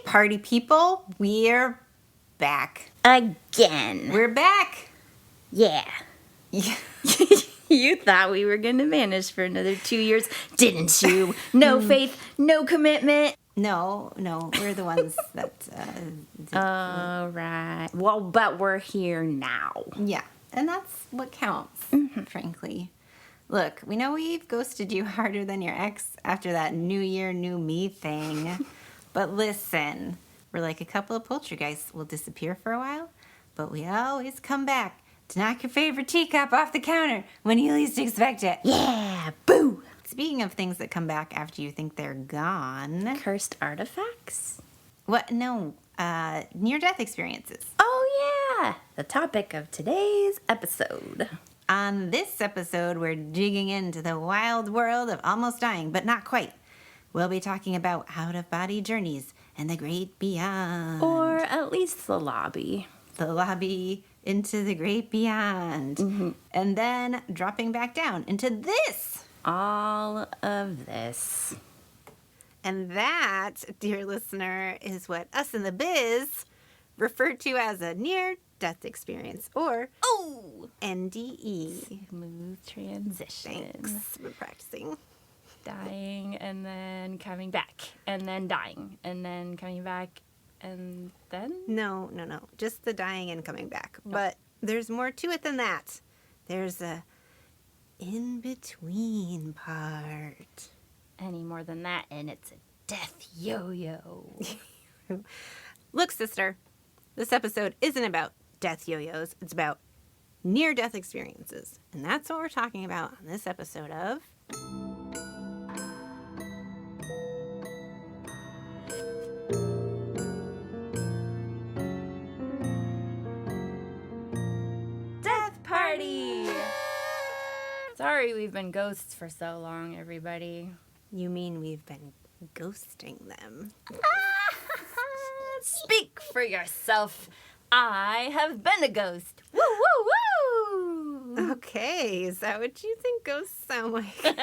Party people, we're back. Again. We're back. Yeah. You thought we were going to vanish for another 2 years, didn't you? No faith, no commitment. No, we're the ones that... All right. Well, but we're here now. Yeah, and that's what counts, frankly. Look, we know we've ghosted you harder than your ex after that New Year, New Me thing. But listen, we're like a couple of poltergeists. We'll disappear for a while, but we always come back to knock your favorite teacup off the counter when you least expect it. Yeah, boo! Speaking of things that come back after you think they're gone. Cursed artifacts? What? No, near-death experiences. Oh, yeah! The topic of today's episode. On this episode, we're digging into the wild world of almost dying, but not quite. We'll be talking about out-of-body journeys and the great beyond. Or at least the lobby. The lobby into the great beyond. Mm-hmm. And then dropping back down into this. All of this. And that, dear listener, is what us in the biz refer to as a near-death experience, or NDE. Smooth transition. Thanks. We're practicing. Dying and then coming back. And then dying. And then coming back. And then? No. Just the dying and coming back. Oh. But there's more to it than that. There's a in-between part. Any more than that, and it's a death yo-yo. Look, sister, this episode isn't about death yo-yos. It's about near-death experiences. And that's what we're talking about on this episode of... Death Party! Sorry we've been ghosts for so long, everybody. You mean we've been ghosting them? Speak for yourself. I have been a ghost. Woo, woo, woo! Okay, is that what you think ghosts sound like?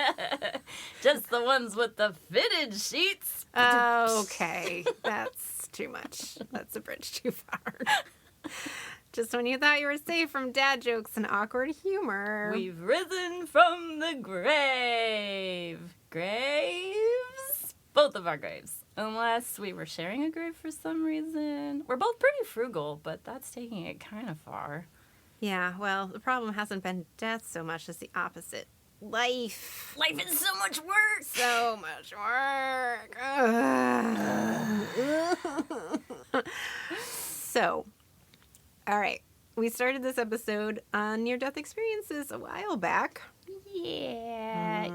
Just the ones with the fitted sheets. Okay, that's too much. That's a bridge too far. Just when you thought you were safe from dad jokes and awkward humor. We've risen from the grave. Graves? Both of our graves. Unless we were sharing a grave for some reason. We're both pretty frugal, but that's taking it kind of far. Yeah, well, the problem hasn't been death so much as the opposite. Life. Life is so much work. So much work. So, all right. We started this episode on near-death experiences a while back. Yeah.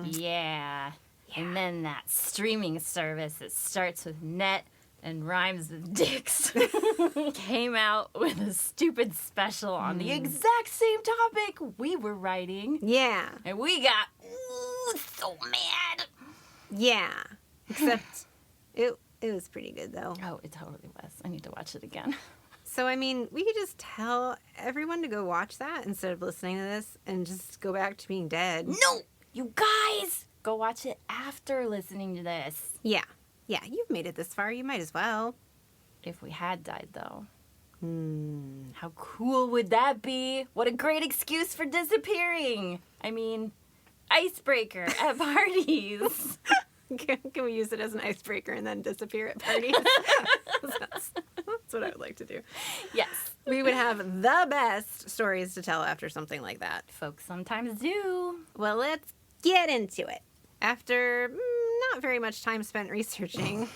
And then that streaming service that starts with net and rhymes with dicks came out with a stupid special on the exact same topic we were writing. Yeah. And we got so mad. Yeah. Except it was pretty good, though. Oh, it totally was. I need to watch it again. So, I mean, we could just tell everyone to go watch that instead of listening to this and just go back to being dead. No! You guys! Go watch it after listening to this. Yeah, you've made it this far. You might as well. If we had died, though. How cool would that be? What a great excuse for disappearing. I mean, icebreaker at parties. Can we use it as an icebreaker and then disappear at parties? That's what I would like to do. Yes. We would have the best stories to tell after something like that. Folks sometimes do. Well, let's get into it. After not very much time spent researching,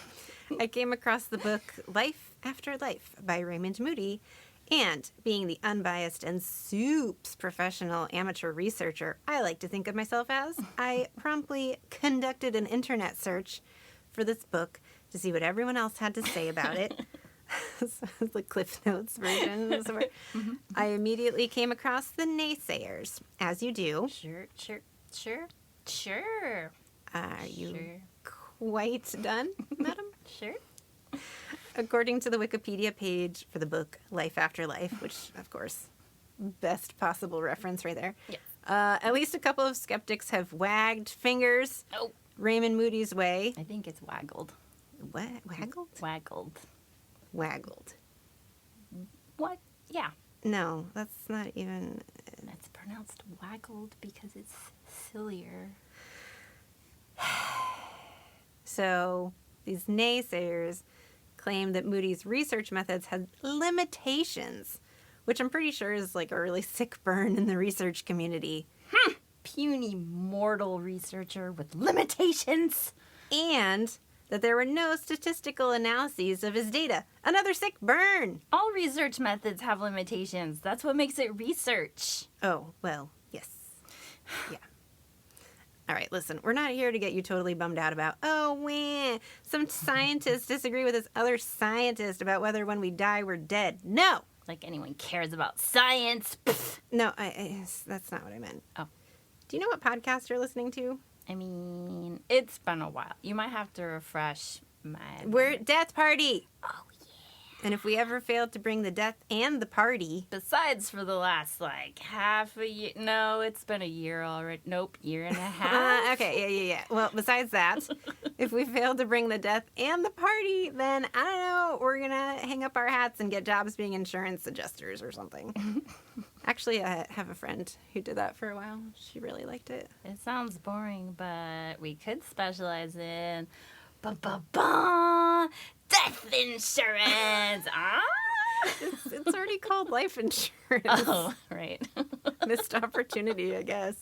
I came across the book Life After Life by Raymond Moody, and being the unbiased and soups professional amateur researcher I like to think of myself as, I promptly conducted an internet search for this book to see what everyone else had to say about it. The Cliff Notes version. I immediately came across the naysayers, as you do. Sure. Are you quite done, madam? Sure. According to the Wikipedia page for the book Life After Life, which, of course, best possible reference right there. Yes. At least a couple of skeptics have wagged fingers Raymond Moody's way. I think it's waggled. What? Waggled? Waggled. waggled. What? Yeah. No, that's not even... It's pronounced waggled because it's sillier. So these naysayers claim that Moody's research methods had limitations, which I'm pretty sure is like a really sick burn in the research community. Puny mortal researcher with limitations. And that there were no statistical analyses of his data. Another sick burn. All research methods have limitations. That's what makes it research. Oh, well, yes. Yeah. All right, listen, we're not here to get you totally bummed out about, some scientists disagree with this other scientist about whether when we die we're dead. No. Like anyone cares about science. Pfft. No, that's not what I meant. Oh. Do you know what podcast you're listening to? I mean, it's been a while. You might have to refresh my... We're at Death Party. Oh, yeah. And if we ever failed to bring the death and the party... Besides for the last, half a year... No, it's been a year already. Nope, year and a half. Okay, yeah. Well, besides that, if we failed to bring the death and the party, then, I don't know, we're going to hang up our hats and get jobs being insurance adjusters or something. Actually, I have a friend who did that for a while. She really liked it. It sounds boring, but we could specialize in... Death insurance! It's already called life insurance. Oh, right. Missed opportunity, I guess.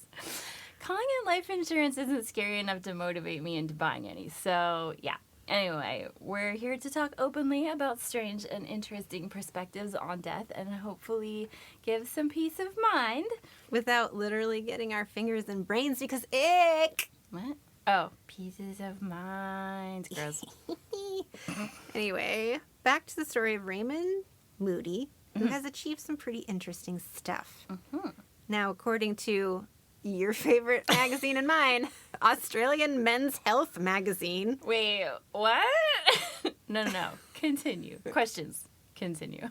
Calling it life insurance isn't scary enough to motivate me into buying any, so yeah. Anyway, we're here to talk openly about strange and interesting perspectives on death and hopefully give some peace of mind. Without literally getting our fingers and brains because ick! What? Oh, pieces of mind. Gross. Anyway, back to the story of Raymond Moody, who has achieved some pretty interesting stuff. Mm-hmm. Now, according to your favorite magazine and mine, Australian Men's Health magazine. Wait, what? No. Continue. Questions. Continue.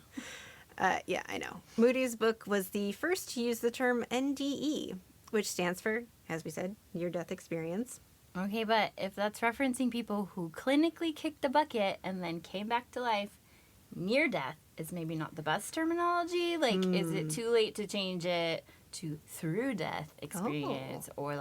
Yeah, I know. Moody's book was the first to use the term NDE, which stands for, as we said, near-death experience. Okay, but if that's referencing people who clinically kicked the bucket and then came back to life, near death is maybe not the best terminology. Is it too late to change it to through death experience or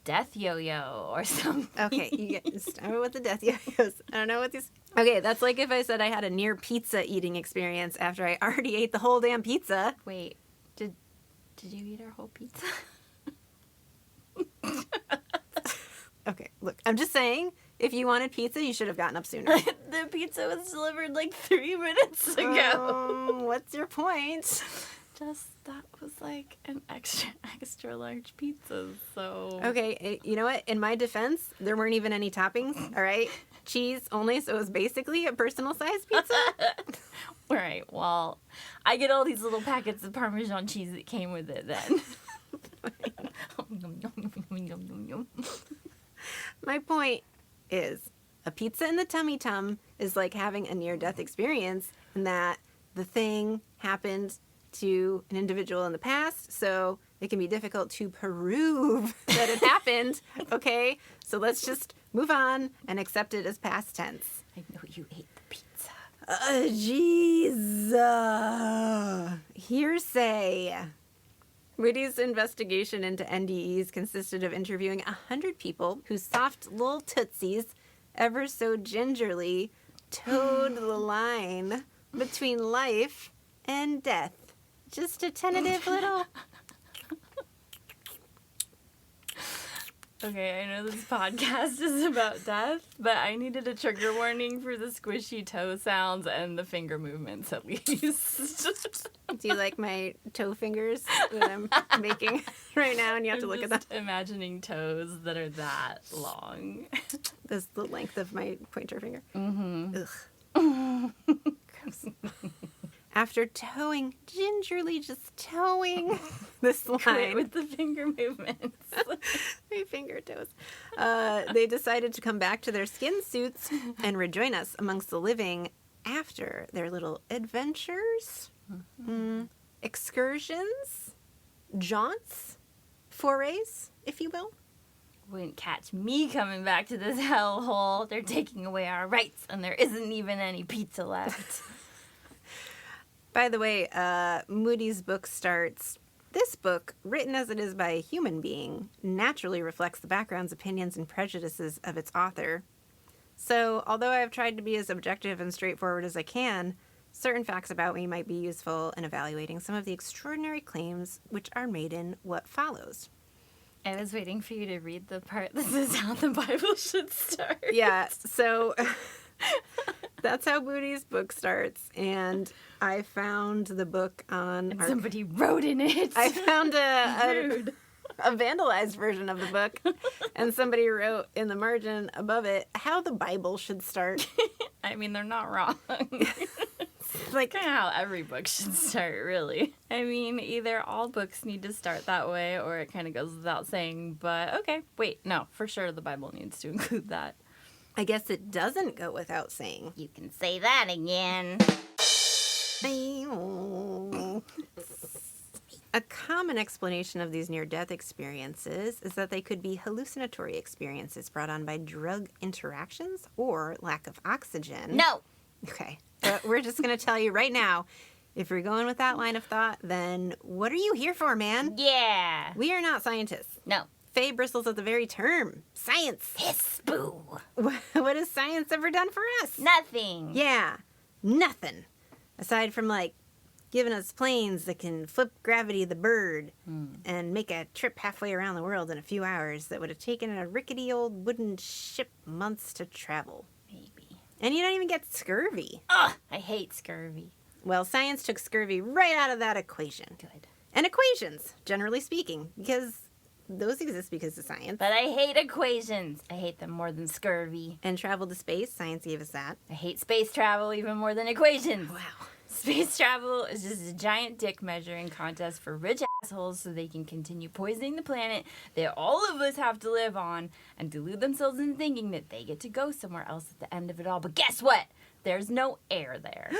death yo-yo or something? Okay, you get started with the death yo-yos. I don't know what these... Okay, that's like if I said I had a near pizza eating experience after I already ate the whole damn pizza. Wait, did you eat our whole pizza? Okay, look, I'm just saying, if you wanted pizza, you should have gotten up sooner. The pizza was delivered 3 minutes ago. What's your point? Just, that was an extra large pizza, so... Okay, you know what? In my defense, there weren't even any toppings, all right? Cheese only, so it was basically a personal-sized pizza. All right, well, I get all these little packets of Parmesan cheese that came with it then. My point is, a pizza in the tummy tum is like having a near-death experience in that the thing happened to an individual in the past, so it can be difficult to prove that it happened, okay? So let's just move on and accept it as past tense. I know you ate the pizza. Jeez. Hearsay. Moody's investigation into NDEs consisted of interviewing 100 people whose soft little tootsies ever so gingerly towed the line between life and death. Just a tentative little... Okay, I know this podcast is about death, but I needed a trigger warning for the squishy toe sounds and the finger movements, at least. Do you like my toe fingers that I'm making right now? And you have to look at them. Imagining toes that are that long. This is the length of my pointer finger. Mm-hmm. Ugh. Gross. After gingerly just towing this line. With the finger movements. My finger toes. They decided to come back to their skin suits and rejoin us amongst the living after their little adventures, excursions, jaunts, forays, if you will. wouldn't catch me coming back to this hellhole. They're taking away our rights, and there isn't even any pizza left. By the way, Moody's book starts, "This book, written as it is by a human being, naturally reflects the backgrounds, opinions, and prejudices of its author. So, although I have tried to be as objective and straightforward as I can, certain facts about me might be useful in evaluating some of the extraordinary claims which are made in what follows." I was waiting for you to read the part that says how the Bible should start. Yeah, so that's how Moody's book starts, and I found the book on... And somebody wrote in it. I found a vandalized version of the book, and somebody wrote in the margin above it how the Bible should start. I mean, they're not wrong. Like, Kind of how every book should start, really. I mean, either all books need to start that way, or it kind of goes without saying. But okay, wait, no, for sure the Bible needs to include that. I guess it doesn't go without saying. You can say that again. A common explanation of these near-death experiences is that they could be hallucinatory experiences brought on by drug interactions or lack of oxygen. No. Okay, but we're just going to tell you right now, if you're going with that line of thought, then what are you here for, man? Yeah. We are not scientists. No. Faye bristles at the very term. Science. Hiss, boo. What has science ever done for us? Nothing. Yeah, nothing. Aside from, like, giving us planes that can flip gravity of the bird and make a trip halfway around the world in a few hours that would have taken a rickety old wooden ship months to travel. Maybe. And you don't even get scurvy. Ugh, I hate scurvy. Well, science took scurvy right out of that equation. Good. And equations, generally speaking, because those exist because of science. But I hate equations. I hate them more than scurvy. And travel to space, science gave us that. I hate space travel even more than equations. Wow. Space travel is just a giant dick measuring contest for rich assholes so they can continue poisoning the planet that all of us have to live on and delude themselves into thinking that they get to go somewhere else at the end of it all. But guess what? There's no air there.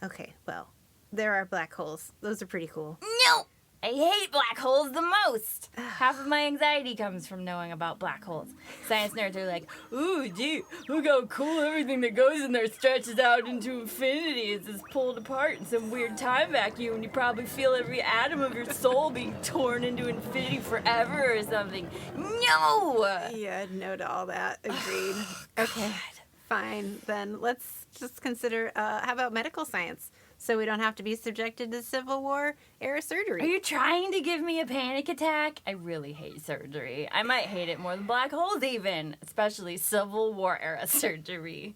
Okay, well, there are black holes. Those are pretty cool. No! I hate black holes the most. Half of my anxiety comes from knowing about black holes. Science nerds are like, ooh, gee, look how cool everything that goes in there stretches out into infinity. It's just pulled apart in some weird time vacuum, and you probably feel every atom of your soul being torn into infinity forever or something. No! Yeah, no to all that. Agreed. Okay, fine. Then let's just consider, how about medical science? So we don't have to be subjected to Civil War era surgery. Are you trying to give me a panic attack? I really hate surgery. I might hate it more than black holes even, especially Civil War era surgery.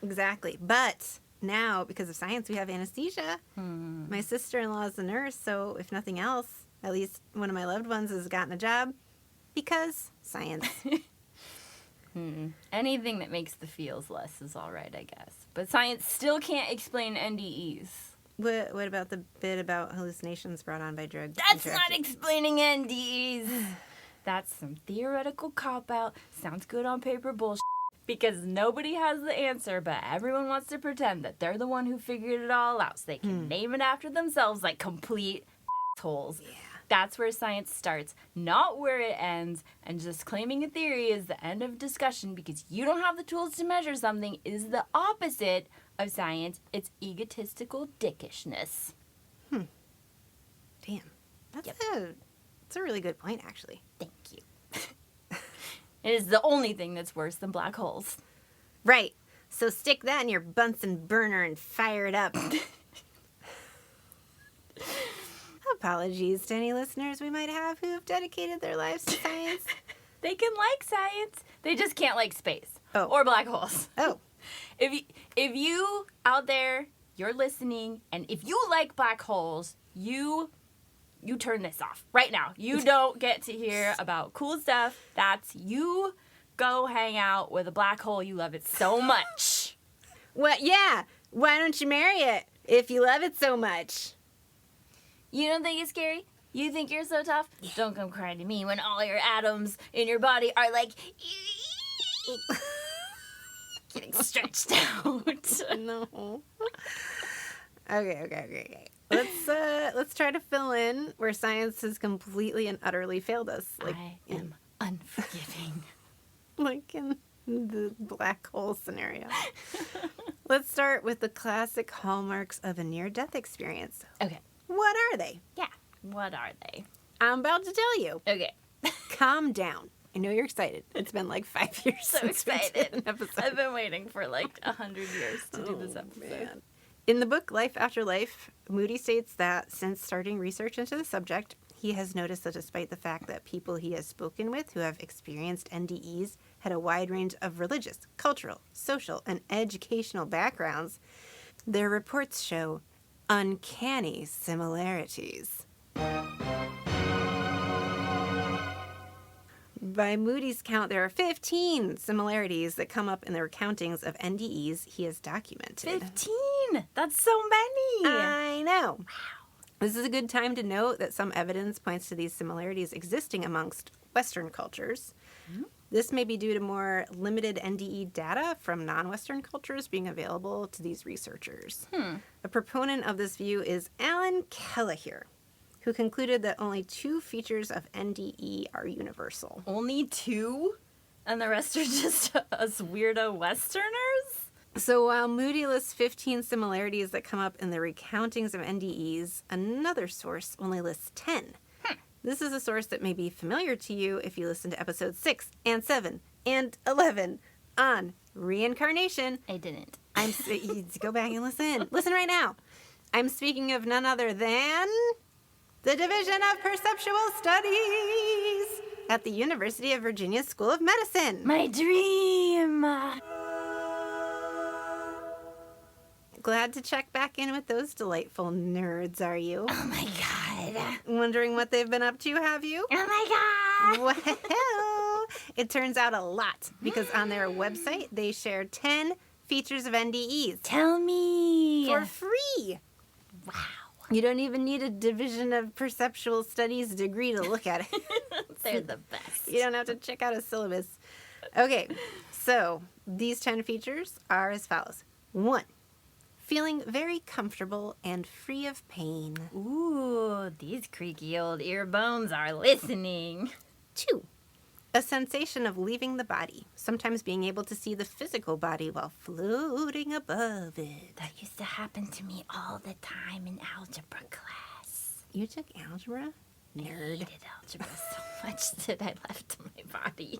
Exactly. But now, because of science, we have anesthesia. My sister-in-law is a nurse, so if nothing else, at least one of my loved ones has gotten a job because science. Anything that makes the feels less is all right, I guess. But science still can't explain NDEs. What about the bit about hallucinations brought on by drugs? That's not explaining NDEs. That's some theoretical cop-out, sounds good on paper bullshit, because nobody has the answer, but everyone wants to pretend that they're the one who figured it all out, so they can name it after themselves like complete assholes. Yeah. That's where science starts, not where it ends, and just claiming a theory is the end of discussion because you don't have the tools to measure something is the opposite of science. It's egotistical dickishness. Damn. That's a really good point, actually. Thank you. It is the only thing that's worse than black holes. Right. So stick that in your Bunsen burner and fire it up. Apologies to any listeners we might have who have dedicated their lives to science. They can like science. They just can't like space. Oh. Or black holes. Oh. If you out there, you're listening, and if you like black holes, you turn this off right now. You don't get to hear about cool stuff. That's you go hang out with a black hole. You love it so much. Well, yeah. Why don't you marry it if you love it so much? You don't think it's scary? You think you're so tough? Yeah. Don't come crying to me when all your atoms in your body are like getting stretched out. No. Okay. Let's try to fill in where science has completely and utterly failed us. I am unforgiving. Like in the black hole scenario. Let's start with the classic hallmarks of a near-death experience. Okay. What are they? Yeah. What are they? I'm about to tell you. Okay. Calm down. I know you're excited. It's been like 5 years So since we did excited. an episode. I've been waiting for like 100 years to do this episode. Man. In the book Life After Life, Moody states that since starting research into the subject, he has noticed that despite the fact that people he has spoken with who have experienced NDEs had a wide range of religious, cultural, social, and educational backgrounds, their reports show uncanny similarities. By Moody's count, there are 15 similarities that come up in the recountings of NDEs he has documented. 15? That's so many! I know. Wow. This is a good time to note that some evidence points to these similarities existing amongst Western cultures. Mm-hmm. This may be due to more limited NDE data from non-Western cultures being available to these researchers. A proponent of this view is Alan Kelleher, who concluded that only 2 features of NDE are universal. Only 2? And the rest are just us weirdo Westerners? So while Moody lists 15 similarities that come up in the recountings of NDEs, another source only lists 10. This is a source that may be familiar to you if you listen to episodes 6 and 7 and 11 on reincarnation. I didn't. You go back and listen. Listen right now. I'm speaking of none other than the Division of Perceptual Studies at the University of Virginia School of Medicine. My dream! Glad to check back in with those delightful nerds, are you? Oh my god. Wondering what they've been up to, have you? Oh my god! Well, it turns out a lot, because on their website, they share 10 features of NDEs. Tell me! For free! Wow. You don't even need a Division of Perceptual Studies degree to look at it. They're the best. You don't have to check out a syllabus. Okay, so these 10 features are as follows. 1. Feeling very comfortable and free of pain. Ooh, these creaky old ear bones are listening. 2. A sensation of leaving the body, sometimes being able to see the physical body while floating above it. That used to happen to me all the time in algebra class. You took algebra? I Nerd. hated algebra so much that I left my body.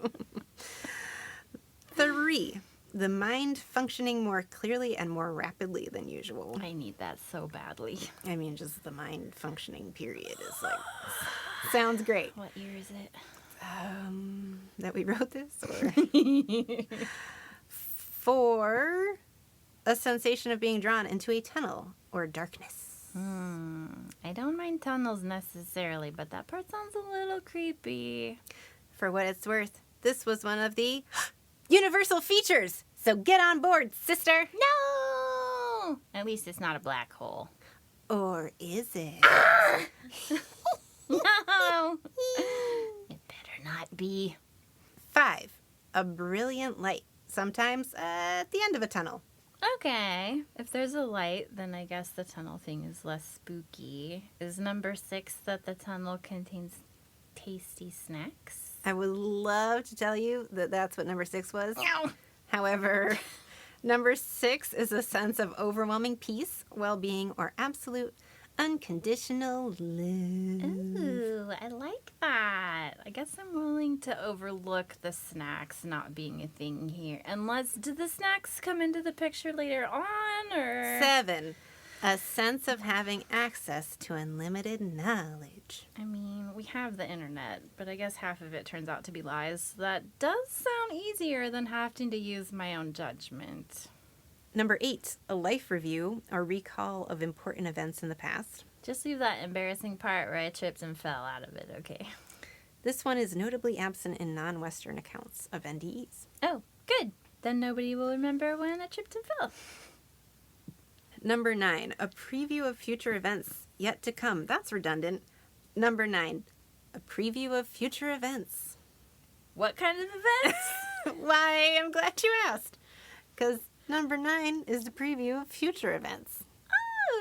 3. The mind functioning more clearly and more rapidly than usual. I need that so badly. I mean, just the mind functioning period is like, sounds great. What year is it? That we wrote this? Or 4, a sensation of being drawn into a tunnel or darkness. I don't mind tunnels necessarily, but that part sounds a little creepy. For what it's worth, this was one of the universal features. So get on board, sister. No! At least it's not a black hole. Or is it? No! It better not be. 5, a brilliant light, sometimes at the end of a tunnel. Okay. If there's a light, then I guess the tunnel thing is less spooky. Is number 6 that the tunnel contains tasty snacks? I would love to tell you that that's what number 6 was. No. However, number 6 is a sense of overwhelming peace, well-being, or absolute unconditional love. Ooh, I like that. I guess I'm willing to overlook the snacks not being a thing here. Unless, do the snacks come into the picture later on, or? 7, a sense of having access to unlimited knowledge. I mean, we have the internet, but I guess half of it turns out to be lies. That does sound easier than having to use my own judgment. Number 8, a life review or recall of important events in the past. Just leave that embarrassing part where I tripped and fell out of it, okay? This one is notably absent in non-Western accounts of NDEs. Oh, good. Then nobody will remember when I tripped and fell. Number 9, a preview of future events yet to come. That's redundant. Number 9, a preview of future events. What kind of events? Why, I'm glad you asked. Because number 9 is the preview of future events.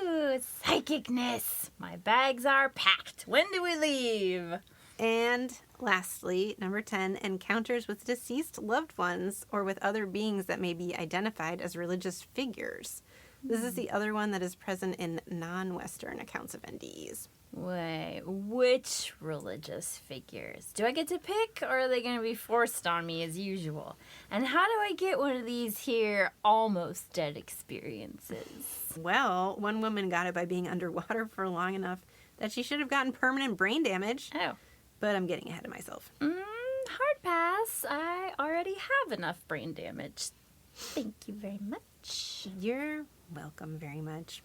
Ooh, psychicness. My bags are packed. When do we leave? And Lastly, number 10, encounters with deceased loved ones or with other beings that may be identified as religious figures. This is the other one that is present in non-Western accounts of NDEs. Wait, which religious figures? Do I get to pick, or are they going to be forced on me as usual? And how do I get one of these here almost dead experiences? Well, one woman got it by being underwater for long enough that she should have gotten permanent brain damage. Oh. But I'm getting ahead of myself. Hard pass. I already have enough brain damage. Thank you very much. You're welcome very much.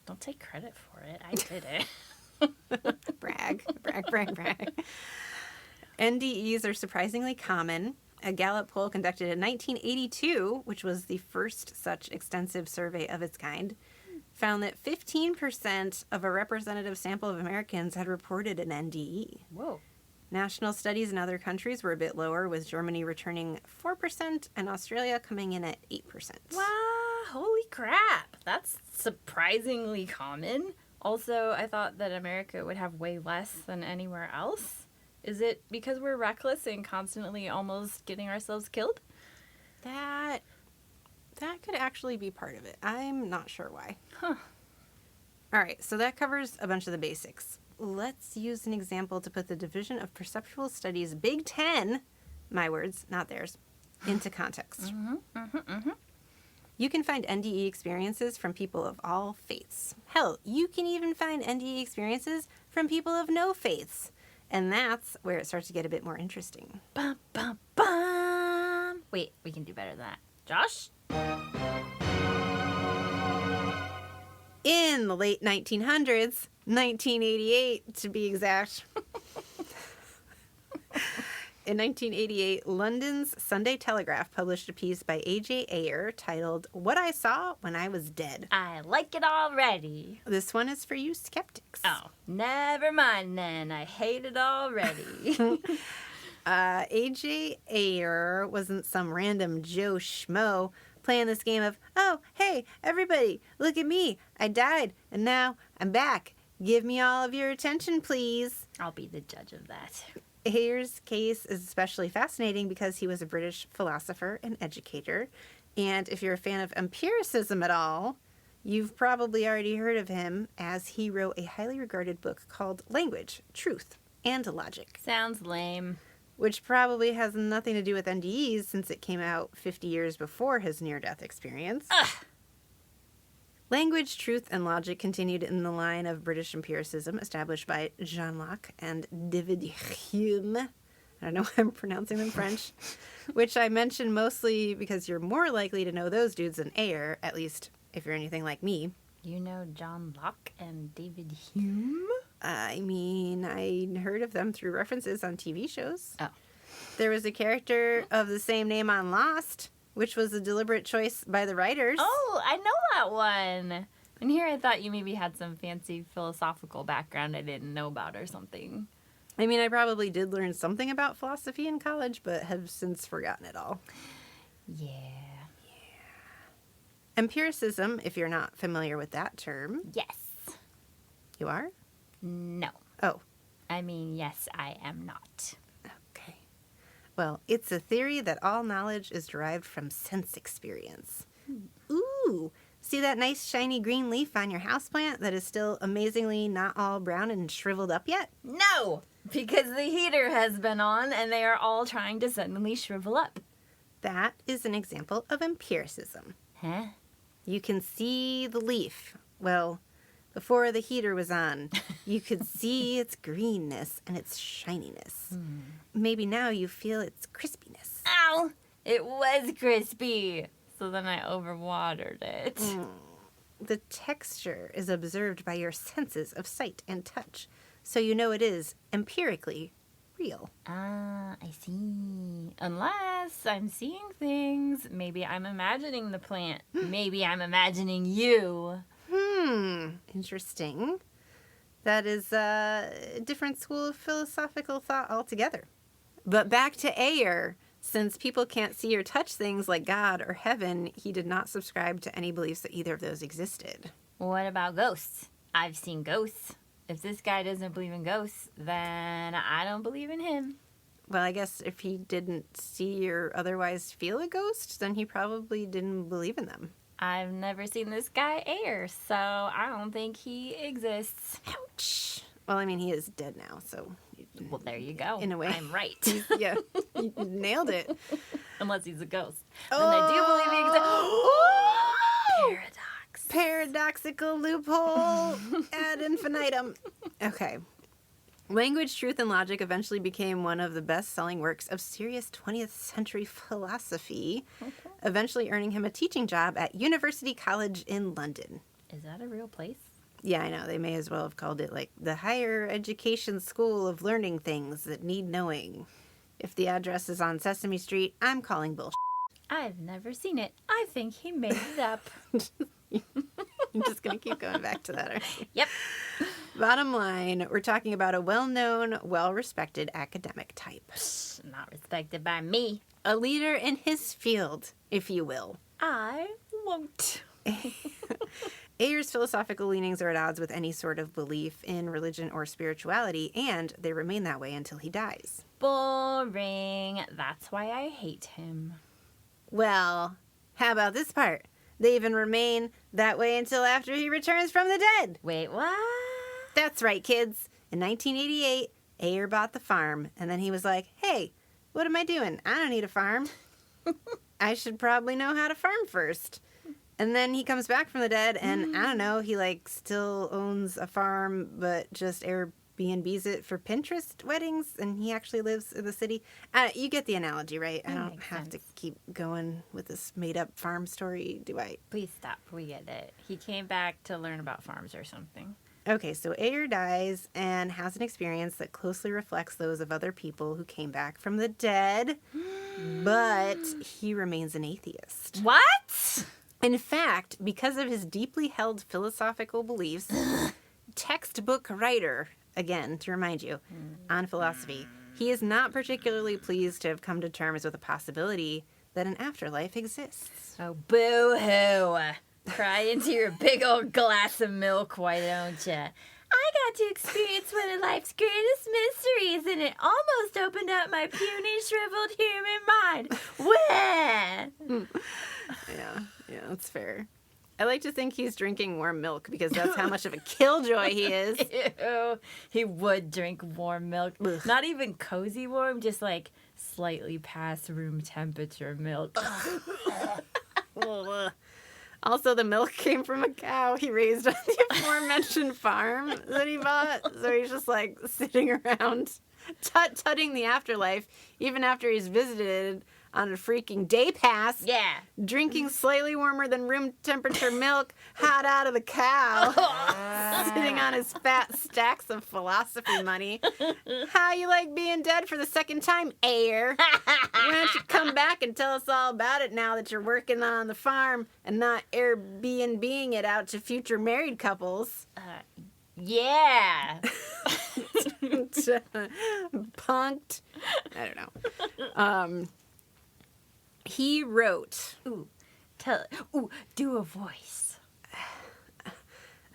Don't take credit for it. I did it. Brag. NDEs are surprisingly common. A Gallup poll conducted in 1982, which was the first such extensive survey of its kind, found that 15% of a representative sample of Americans had reported an NDE. Whoa. National studies in other countries were a bit lower, with Germany returning 4% and Australia coming in at 8%. Wow, holy crap. That's surprisingly common. Also, I thought that America would have way less than anywhere else. Is it because we're reckless and constantly almost getting ourselves killed? That could actually be part of it. I'm not sure why. Huh. All right, so that covers a bunch of the basics. Let's use an example to put the Division of Perceptual Studies Big 10, my words, not theirs, into context. You can find NDE experiences from people of all faiths. Hell, you can even find NDE experiences from people of no faiths. And that's where it starts to get a bit more interesting. Bum, bum, bum. Wait, we can do better than that. Josh? In the late 1900s, 1988 to be exact. In 1988, London's Sunday Telegraph published a piece by Ayer titled "What I Saw When I Was Dead." I like it already. This one is for you skeptics. Oh, never mind then. I hate it already. A.J. Ayer wasn't some random Joe Schmo playing this game of, oh, hey, everybody, look at me. I died, and now I'm back. Give me all of your attention, please. I'll be the judge of that. Ayer's case is especially fascinating because he was a British philosopher and educator. And if you're a fan of empiricism at all, you've probably already heard of him, as he wrote a highly regarded book called Language, Truth, and Logic. Sounds lame. Which probably has nothing to do with NDEs since it came out 50 years before his near-death experience. Ugh. Language, Truth, and Logic continued in the line of British empiricism established by Jean Locke and David Hume. I don't know why I'm pronouncing them French. Which I mention mostly because you're more likely to know those dudes than Ayer, at least if you're anything like me. You know John Locke and David Hume? I mean, I heard of them through references on TV shows. Oh. There was a character of the same name on Lost, which was a deliberate choice by the writers. Oh, I know that one. And here I thought you maybe had some fancy philosophical background I didn't know about or something. I mean, I probably did learn something about philosophy in college, but have since forgotten it all. Yeah. Empiricism, if you're not familiar with that term. Yes. You are? No. Oh. I mean, yes, I am not. Okay. Well, it's a theory that all knowledge is derived from sense experience. Ooh, see that nice shiny green leaf on your houseplant that is still amazingly not all brown and shriveled up yet? No, because the heater has been on and they are all trying to suddenly shrivel up. That is an example of empiricism. Huh? You can see the leaf. Well, before the heater was on, you could see its greenness and its shininess. Maybe now you feel its crispiness. Ow! It was crispy. So then I overwatered it. The texture is observed by your senses of sight and touch, so you know it is empirically real. Ah, I see. Unless I'm seeing things. Maybe I'm imagining the plant. Maybe I'm imagining you. Interesting. That is a different school of philosophical thought altogether. But back to Ayer. Since people can't see or touch things like God or heaven, he did not subscribe to any beliefs that either of those existed. What about ghosts? I've seen ghosts. If this guy doesn't believe in ghosts, then I don't believe in him. Well, I guess if he didn't see or otherwise feel a ghost, then he probably didn't believe in them. I've never seen this guy Ayer, so I don't think he exists. Ouch. Well, I mean, he is dead now, so... Well, there you go. In a way. I'm right. Yeah, you nailed it. Unless he's a ghost. Then I do believe he exists. Paradox. Paradoxical loophole ad infinitum. Okay. Language, Truth, and Logic eventually became one of the best-selling works of serious 20th century philosophy, eventually earning him a teaching job at University College in London. Is that a real place? Yeah, I know. They may as well have called it, like, the higher education school of learning things that need knowing. If the address is on Sesame Street, I'm calling bullshit. I've never seen it. I think he made it up. I'm just going to keep going back to that, aren't you? Yep. Bottom line, we're talking about a well-known, well-respected academic type. Not respected by me. A leader in his field, if you will. I won't. Ayer's philosophical leanings are at odds with any sort of belief in religion or spirituality, and they remain that way until he dies. Boring. That's why I hate him. Well, how about this part? They even remain that way until after he returns from the dead. Wait, what? That's right, kids. In 1988, Ayer bought the farm, and then he was like, hey, what am I doing? I don't need a farm. I should probably know how to farm first. And then he comes back from the dead, and I don't know, he, like, still owns a farm, but just Airbnbs it for Pinterest weddings, and he actually lives in the city. You get the analogy, right? I don't have to keep going with this made-up farm story, do I? Please stop. We get it. He came back to learn about farms or something. Okay, so Ayer dies and has an experience that closely reflects those of other people who came back from the dead, but he remains an atheist. What? In fact, because of his deeply held philosophical beliefs, textbook writer, again, to remind you, on philosophy, he is not particularly pleased to have come to terms with the possibility that an afterlife exists. Oh, boo-hoo. Cry into your big old glass of milk, why don't ya? I got to experience one of life's greatest mysteries, and it almost opened up my puny, shriveled human mind. Wah! Yeah, that's fair. I like to think he's drinking warm milk because that's how much of a killjoy he is. Ew, he would drink warm milk. Ugh. Not even cozy warm, just like slightly past room temperature milk. Also, the milk came from a cow he raised on the aforementioned farm that he bought. So he's just like sitting around tut-tutting the afterlife even after he's visited on a freaking day pass. Yeah. Drinking slightly warmer than room temperature milk hot out of the cow. Sitting on his fat stacks of philosophy money. How you like being dead for the second time, Ayer? Why don't you come back and tell us all about it now that you're working on the farm and not Airbnb-ing it out to future married couples? Yeah. Punked. I don't know. He wrote... Do a voice.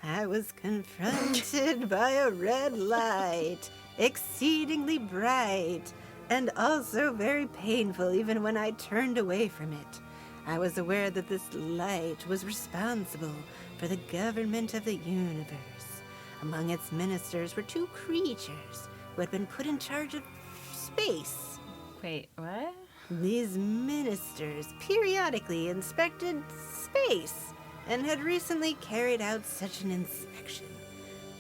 I was confronted by a red light, exceedingly bright, and also very painful even when I turned away from it. I was aware that this light was responsible for the government of the universe. Among its ministers were two creatures who had been put in charge of space. Wait, what? These ministers periodically inspected space and had recently carried out such an inspection.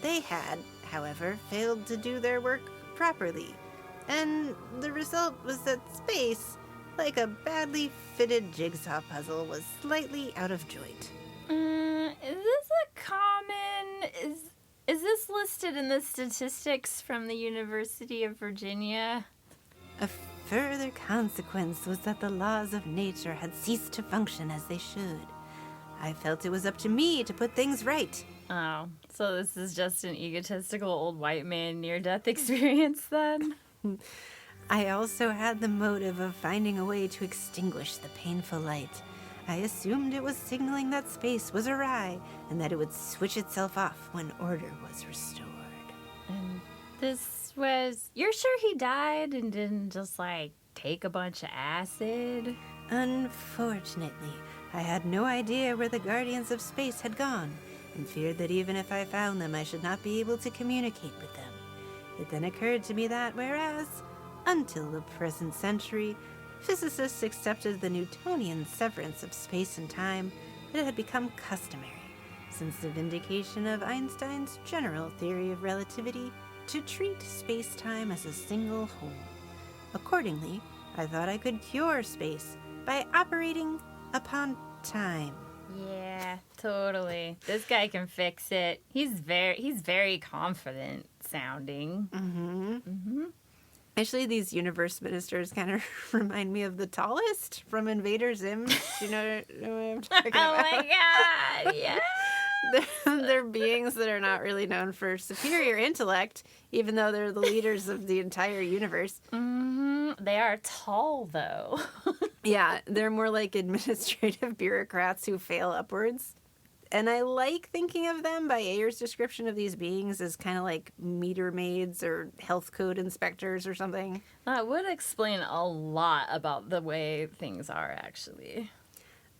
They had, however, failed to do their work properly, and the result was that space, like a badly fitted jigsaw puzzle, was slightly out of joint. Is this a common... Is this listed in the statistics from the University of Virginia? A further consequence was that the laws of nature had ceased to function as they should. I felt it was up to me to put things right. Oh, so this is just an egotistical old white man near-death experience then? I also had the motive of finding a way to extinguish the painful light. I assumed it was signaling that space was awry and that it would switch itself off when order was restored. And this was... You're sure he died and didn't just, like, take a bunch of acid? Unfortunately, I had no idea where the Guardians of Space had gone, and feared that even if I found them, I should not be able to communicate with them. It then occurred to me that whereas, until the present century, physicists accepted the Newtonian severance of space and time, it had become customary, since the vindication of Einstein's general theory of relativity, to treat space-time as a single whole. Accordingly, I thought I could cure space by operating upon time. Yeah, totally. This guy can fix it. He's very confident sounding. Actually, these universe ministers kind of remind me of the tallest from Invader Zim. Do you know what I'm talking Oh about? my god, yeah. They're beings that are not really known for superior intellect, even though they're the leaders of the entire universe. They are tall, though. Yeah, they're more like administrative bureaucrats who fail upwards. And I like thinking of them by Ayer's description of these beings as kind of like meter maids or health code inspectors or something. That would explain a lot about the way things are, actually.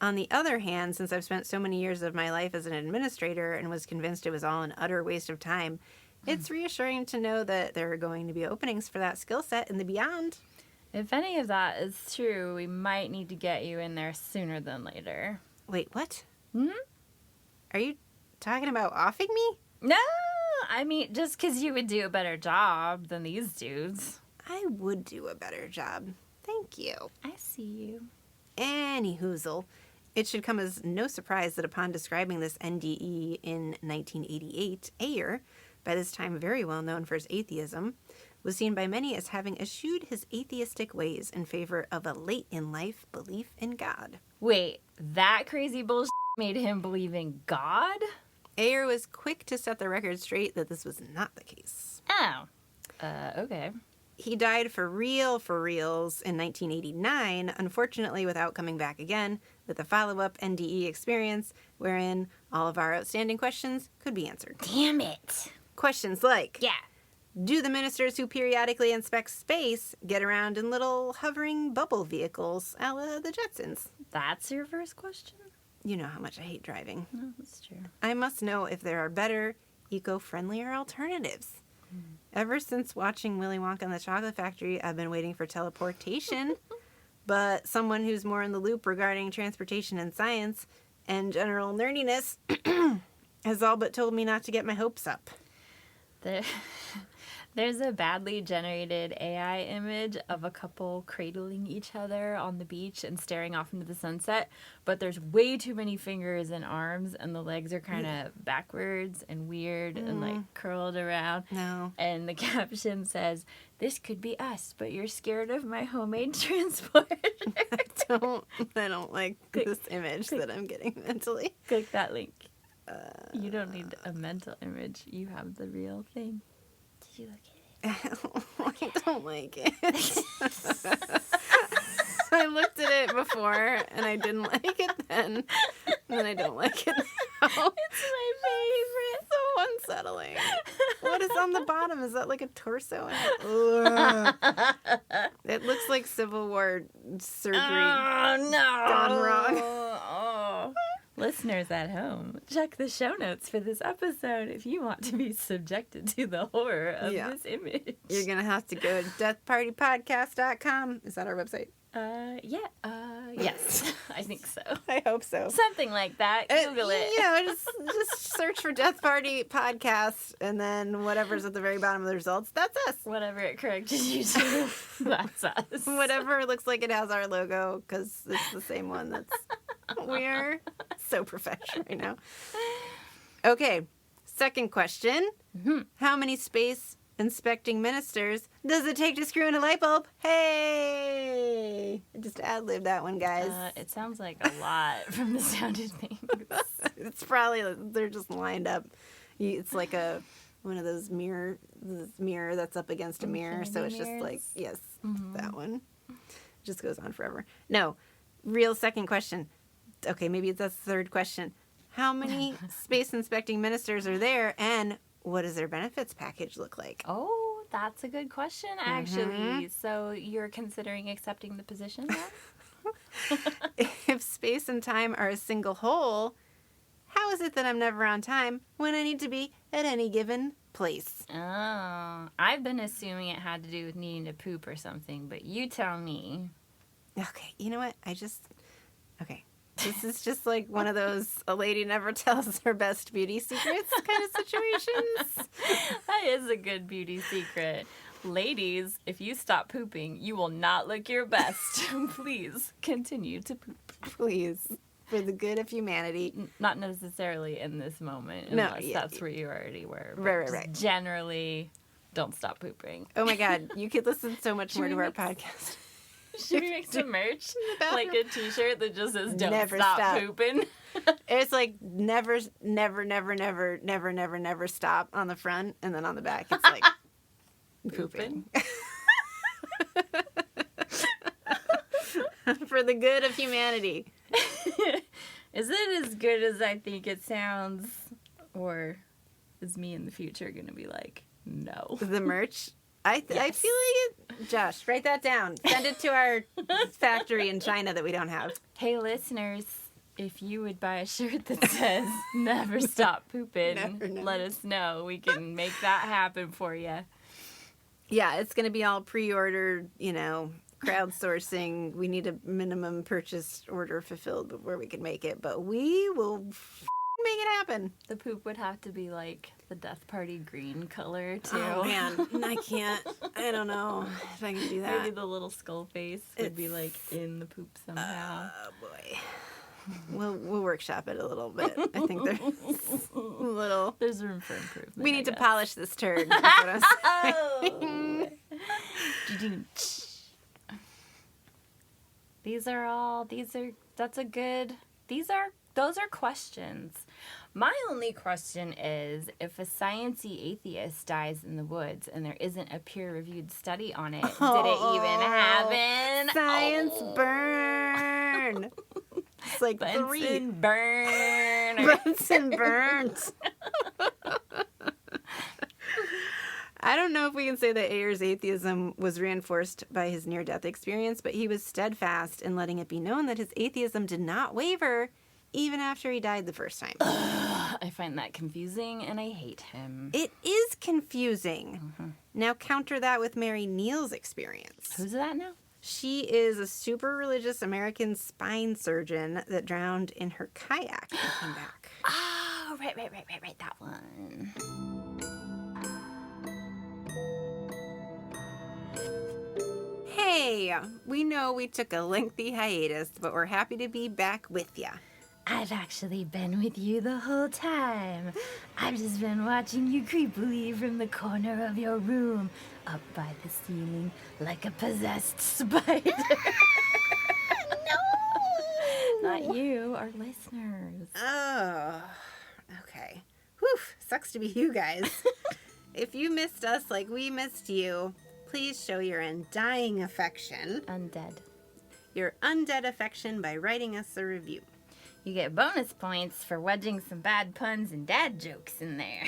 On the other hand, since I've spent so many years of my life as an administrator and was convinced it was all an utter waste of time, it's reassuring to know that there are going to be openings for that skill set in the beyond. If any of that is true, we might need to get you in there sooner than later. Wait, what? Hmm? Are you talking about offing me? No! I mean, just because you would do a better job than these dudes. I would do a better job. Thank you. I see you. Any hoozle. It should come as no surprise that upon describing this NDE in 1988, Ayer, by this time very well known for his atheism, was seen by many as having eschewed his atheistic ways in favor of a late-in-life belief in God. Wait, that crazy bullshit made him believe in God? Ayer was quick to set the record straight that this was not the case. Oh. Okay. He died for reals in 1989, unfortunately without coming back again, with a follow-up NDE experience wherein all of our outstanding questions could be answered. Damn it. Questions like, Yeah. do the ministers who periodically inspect space get around in little hovering bubble vehicles a la the Jetsons? That's your first question? You know how much I hate driving. No, that's true. I must know if there are better, eco-friendlier alternatives. Ever since watching Willy Wonka and the Chocolate Factory, I've been waiting for teleportation, but someone who's more in the loop regarding transportation and science and general nerdiness has all but told me not to get my hopes up. There's a badly generated AI image of a couple cradling each other on the beach and staring off into the sunset, but there's way too many fingers and arms, and the legs are kind of backwards and weird and like curled around. No. And the caption says, "This could be us, but you're scared of my homemade transporter." I don't like this image that I'm getting mentally. Click that link. You don't need a mental image. You have the real thing. Did you look at it? I don't like it. I looked at it before and I didn't like it then. And I don't like it now. It's my favorite. So unsettling. What is on the bottom? Is that like a torso? Ugh. It looks like Civil War surgery Oh, no. gone wrong. Oh. Listeners at home, check the show notes for this episode if you want to be subjected to the horror of this image. You're going to have to go to deathpartypodcast.com. Is that our website? Yes, I think so. I hope so. Something like that. Google it. You know, just search for Death Party Podcast, and then whatever's at the very bottom of the results, that's us. Whatever it corrected you to, that's us. Whatever looks like it has our logo, because it's the same one that's... We're so professional right now. Okay, second question. Mm-hmm. How many space inspecting ministers does it take to screw in a light bulb? Hey! I just ad-libbed that one, guys. It sounds like a lot from the sounded things. It's probably, they're just lined up. It's like one of those mirror that's up against a mirror. Infinity So it's mirrors? just like, yes, that one. Just goes on forever. No, real second question. Okay, maybe that's the third question. How many space inspecting ministers are there, and what does their benefits package look like? Oh, that's a good question, actually. So you're considering accepting the position then? If space and time are a single whole, how is it that I'm never on time when I need to be at any given place? Oh, I've been assuming it had to do with needing to poop or something, but you tell me. Okay, you know what? Okay. This is just like one of those a lady never tells her best beauty secrets kind of situations. That is a good beauty secret. Ladies, if you stop pooping, you will not look your best. Please continue to poop. Please. For the good of humanity. Not necessarily in this moment, No, unless that's where you already were. But Right. generally, don't stop pooping. Oh my God, you could listen so much more to our podcast. Should we make some merch? Like a t-shirt that just says, don't Never stop pooping? It's like never stop on the front, and then on the back it's like pooping. For the good of humanity. Is it as good as I think it sounds? Or is me in the future going to be like, no? The merch? I feel like it. Josh, write that down. Send it to our factory in China that we don't have. Hey, listeners, if you would buy a shirt that says, never stop pooping, Never. let us know. We can make that happen for you. Yeah, it's going to be all pre-ordered, crowdsourcing. We need a minimum purchase order fulfilled before we can make it, but we will make it happen. The poop would have to be like the death party green color, too. Oh, man. I can't. I don't know if I can do that. Maybe the little skull face would be like in the poop somehow. Oh, boy. We'll workshop it a little bit. I think there's a little... There's room for improvement. We need to guess. polish this turd. That's what I'm saying. Those are questions. My only question is, if a sciencey atheist dies in the woods and there isn't a peer-reviewed study on it, did it even happen? Science burn. It's like Bunsen burn. Bunsen burns. I don't know if we can say that Ayer's atheism was reinforced by his near-death experience, but he was steadfast in letting it be known that his atheism did not waver even after he died the first time. I find that confusing, and I hate him. It is confusing. Mm-hmm. Now counter that with Mary Neal's experience. Who's that now? She is a super religious American spine surgeon that drowned in her kayak and came back. Oh, right, that one. Hey, we know we took a lengthy hiatus, but we're happy to be back with ya. I've actually been with you the whole time. I've just been watching you creepily from the corner of your room, up by the ceiling, like a possessed spider. No! Not you, our listeners. Oh, okay. Whew, sucks to be you guys. If you missed us like we missed you, please show your undying affection. Undead. Your undead affection by writing us a review. You get bonus points for wedging some bad puns and dad jokes in there.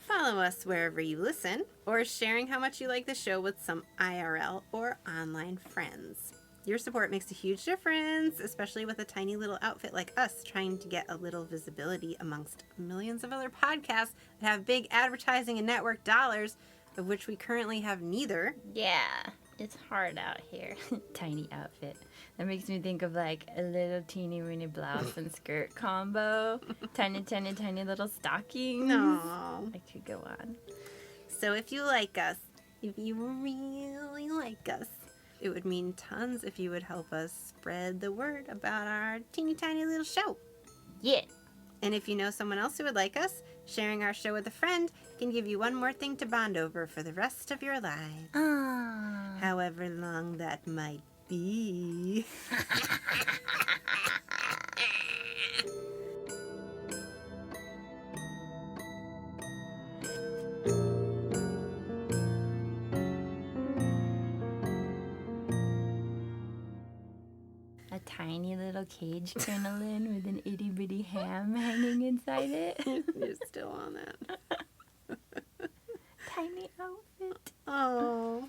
Follow us wherever you listen, or sharing how much you like the show with some IRL or online friends. Your support makes a huge difference, especially with a tiny little outfit like us trying to get a little visibility amongst millions of other podcasts that have big advertising and network dollars, of which we currently have neither. Yeah, it's hard out here. Tiny outfit. That makes me think of like a little teeny weeny blouse and skirt combo. Tiny little stockings. No. I could go on. So if you like us, if you really like us, it would mean tons if you would help us spread the word about our teeny tiny little show. Yeah. And if you know someone else who would like us, sharing our show with a friend can give you one more thing to bond over for the rest of your lives. However long that might be. A tiny little cage crinoline with an itty bitty ham hanging inside it. You're still on that. tiny outfit. Oh.